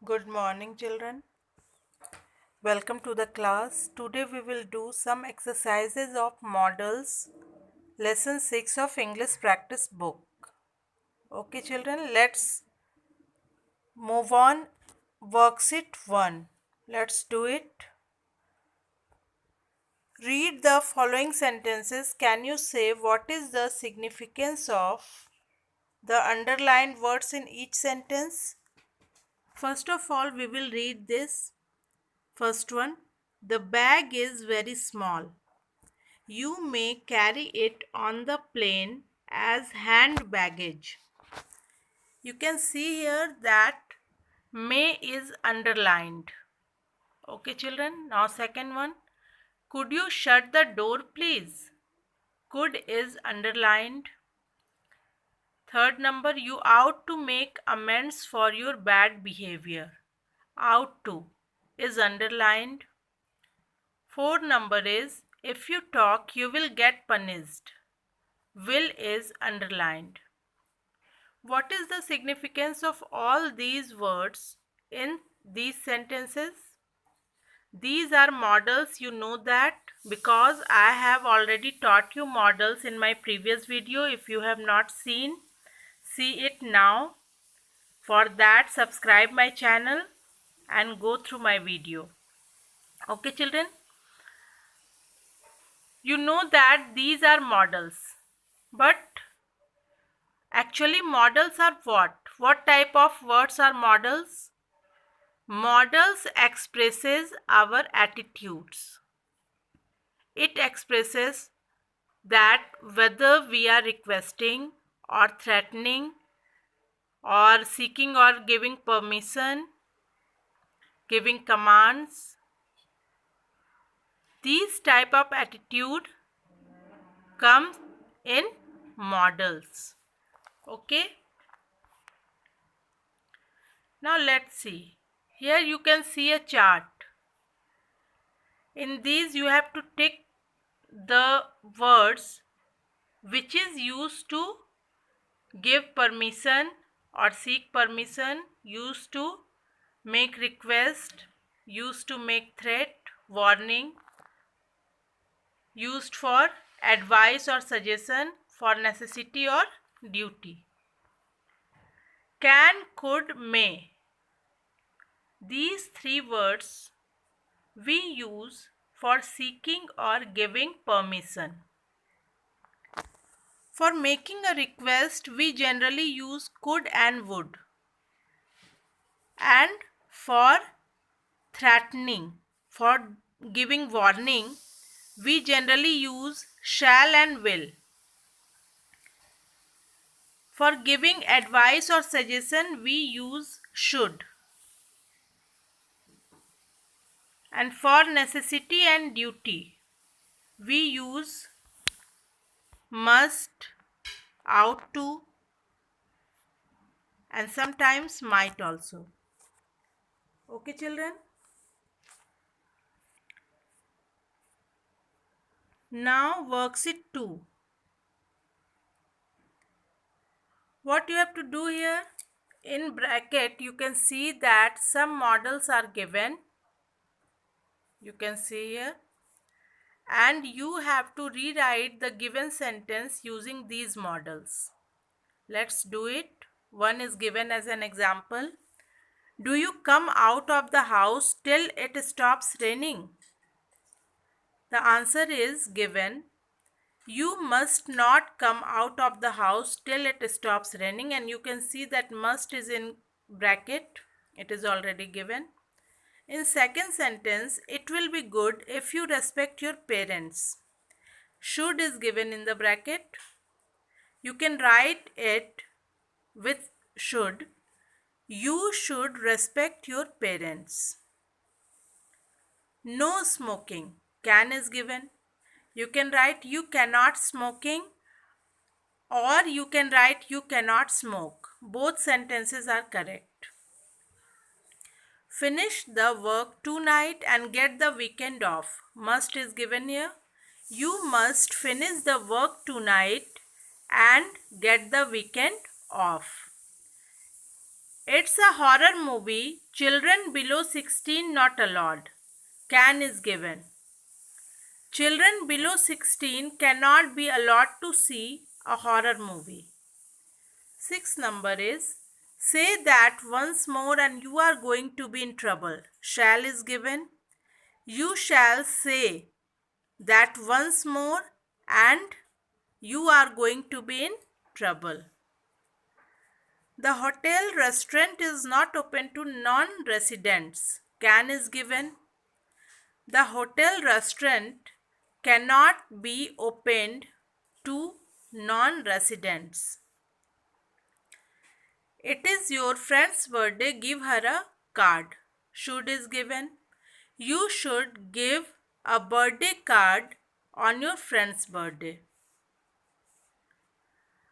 Good morning, children. Welcome to the class. Today we will do some exercises of models, lesson 6 of English practice book. Okay, children, let's move on. Worksheet 1. Let's do it. Read the following sentences. Can you say what is the significance of the underlined words in each sentence? First of all, we will read this. First one. The bag is very small. You may carry it on the plane as hand baggage. You can see here that may is underlined. Okay, children. Now, second one. Could you shut the door, please? Could is underlined. Third number. You ought to make amends for your bad behavior. Ought to is underlined. Fourth number is if you talk, you will get punished. Will is underlined. What is the significance of all these words in these sentences? These are models, you know that because I have already taught you models in my previous video. If you have not seen, see it now. For that, subscribe my channel and go through my video. Okay, children? You know that these are models, but actually models are what? What type of words are models? Models expresses our attitudes. It expresses that whether we are requesting or threatening or seeking or giving permission, giving commands, these type of attitude comes in models. Okay. Now let's see. Here you can see a chart. In these you have to tick the words which is used to give permission or seek permission, used to make request, used to make threat, warning, used for advice or suggestion, for necessity or duty. Can, could, may. These three words we use for seeking or giving permission. For making a request, we generally use could and would. And for threatening, for giving warning, we generally use shall and will. For giving advice or suggestion, we use should. And for necessity and duty, we use must, ought to, and sometimes might also. Okay, children? Now, worksheet 2. What you have to do here, in bracket, you can see that some models are given. You can see here. And you have to rewrite the given sentence using these models. Let's do it. One is given as an example. Do you come out of the house till it stops raining? The answer is given. You must not come out of the house till it stops raining, and you can see that must is in bracket. It is already given. In second sentence, it will be good if you respect your parents. Should is given in the bracket. You can write it with should. You should respect your parents. No smoking. Can is given. You can write you cannot smoking, or you can write you cannot smoke. Both sentences are correct. Finish the work tonight and get the weekend off. Must is given here. You must finish the work tonight and get the weekend off. It's a horror movie. Children below 16 not allowed. Can is given. Children below 16 cannot be allowed to see a horror movie. Sixth number is say that once more and you are going to be in trouble. Shall is given. You shall say that once more and you are going to be in trouble. The hotel restaurant is not open to non-residents. Can is given. The hotel restaurant cannot be opened to non-residents. It is your friend's birthday, give her a card. Should is given. You should give a birthday card on your friend's birthday.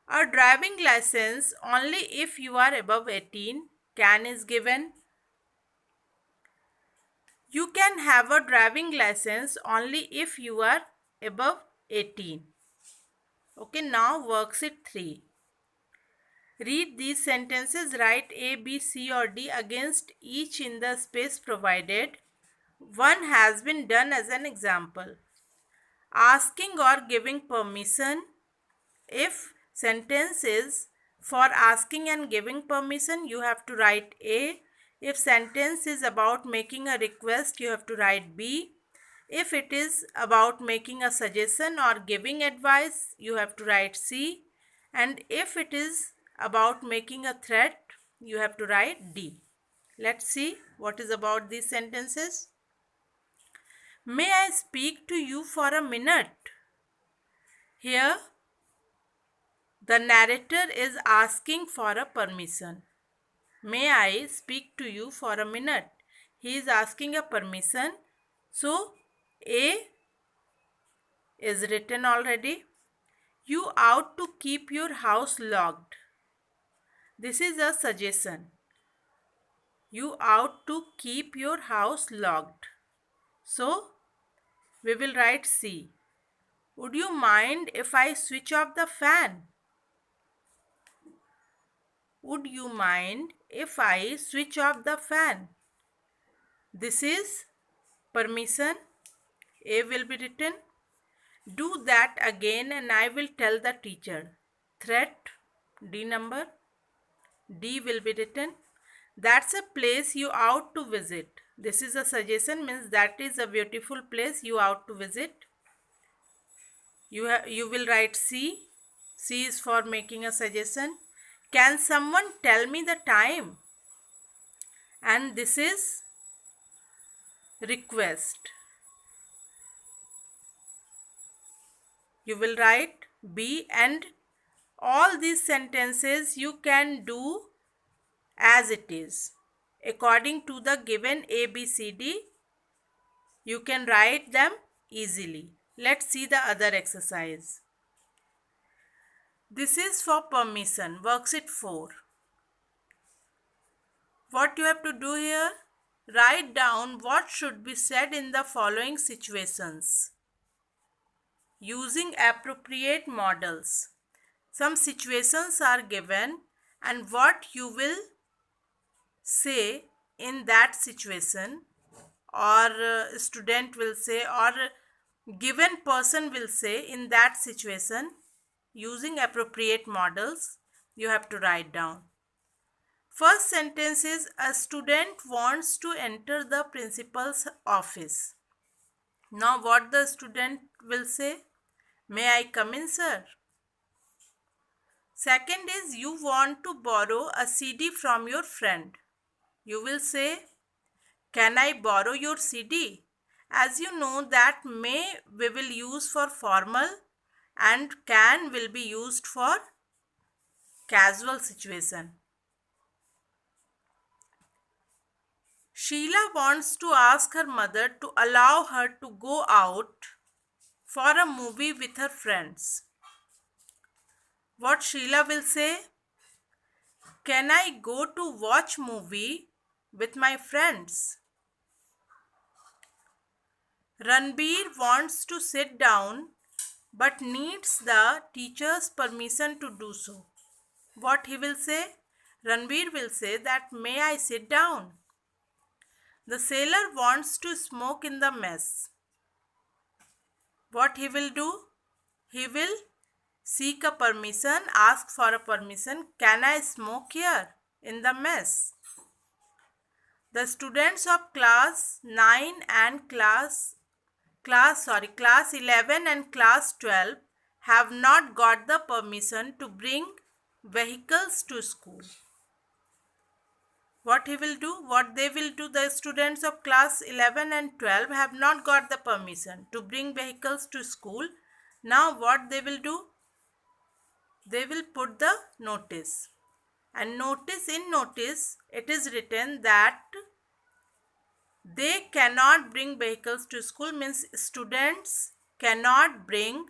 A driving license only if you are above 18. Can is given. You can have a driving license only if you are above 18. Okay, now worksheet 3. Read these sentences, write A, B, C or D against each in the space provided. One has been done as an example. Asking or giving permission. If sentence is for asking and giving permission, you have to write A. If sentence is about making a request, you have to write B. If it is about making a suggestion or giving advice, you have to write C. And if it is about making a threat, you have to write D. Let's see what is about these sentences. May I speak to you for a minute? Here, the narrator is asking for a permission. May I speak to you for a minute? He is asking a permission. So, A is written already. You ought to keep your house locked. This is a suggestion. You ought to keep your house locked. So, we will write C. Would you mind if I switch off the fan? Would you mind if I switch off the fan? This is permission. A will be written. Do that again and I will tell the teacher. Threat, D number. D will be written. That's a place you ought to visit. This is a suggestion, means that is a beautiful place you ought to visit. You will write C. C is for making a suggestion. Can someone tell me the time? And this is request. You will write B, and all these sentences you can do as it is. According to the given A, B, C, D, you can write them easily. Let's see the other exercise. This is for permission, worksheet 4. What you have to do here? Write down what should be said in the following situations using appropriate models. Some situations are given and what you will say in that situation, or student will say, or given person will say in that situation, using appropriate models you have to write down. First sentence is a student wants to enter the principal's office. Now what the student will say? May I come in, sir? Second is you want to borrow a CD from your friend. You will say, can I borrow your CD? As you know that may we will use for formal and can will be used for casual situation. Sheila wants to ask her mother to allow her to go out for a movie with her friends. What Sheila will say? Can I go to watch movie with my friends? Ranbir wants to sit down but needs the teacher's permission to do so. What he will say? Ranveer will say that, may I sit down? The sailor wants to smoke in the mess. What he will do? He will seek a permission, ask for a permission. Can I smoke here in the mess? The students of class 9 and class 11 and class 12 have not got the permission to bring vehicles to school. What they will do, the students of class 11 and 12 have not got the permission to bring vehicles to school. Now what they will do? They will put the notice. And in notice it is written that they cannot bring vehicles to school, means students cannot bring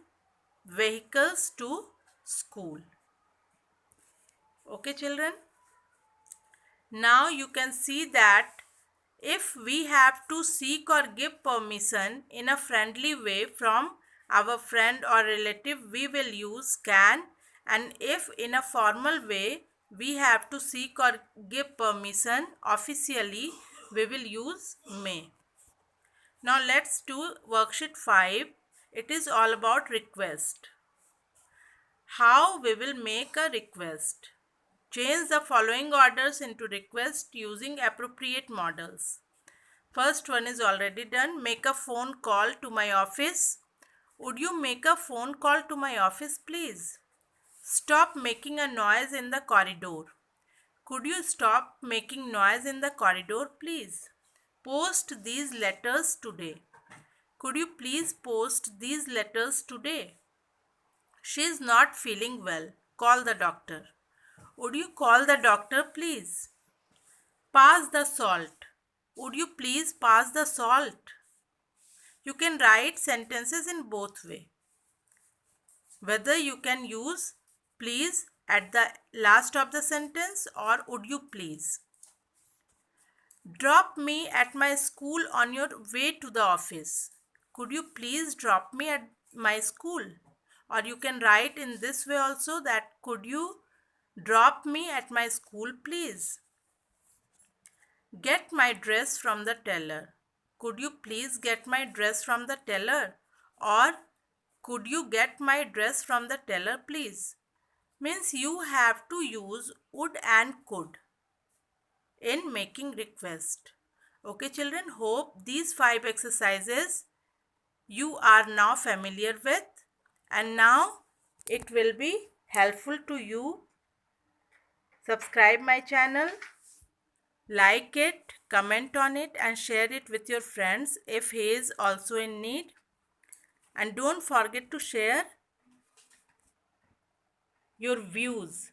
vehicles to school. Okay children. Now you can see that if we have to seek or give permission in a friendly way from our friend or relative, we will use can, and if in a formal way we have to seek or give permission officially, we will use may. Now let's do worksheet 5. It is all about request. How we will make a request. Change the following orders into request using appropriate models. First one is already done. Make a phone call to my office. Would you make a phone call to my office, please? Stop making a noise in the corridor. Could you stop making noise in the corridor, please? Post these letters today. Could you please post these letters today? She is not feeling well. Call the doctor. Would you call the doctor, please? Pass the salt. Would you please pass the salt? You can write sentences in both ways. Whether you can use please at the last of the sentence or would you please. Drop me at my school on your way to the office. Could you please drop me at my school? Or you can write in this way also, that could you drop me at my school, please? Get my dress from the tailor. Could you please get my dress from the tailor? Or could you get my dress from the tailor, please? Means you have to use would and could in making request. Okay children, hope these 5 exercises you are now familiar with, and now it will be helpful to you. Subscribe my channel, like it, comment on it and share it with your friends if he is also in need. And don't forget to share your views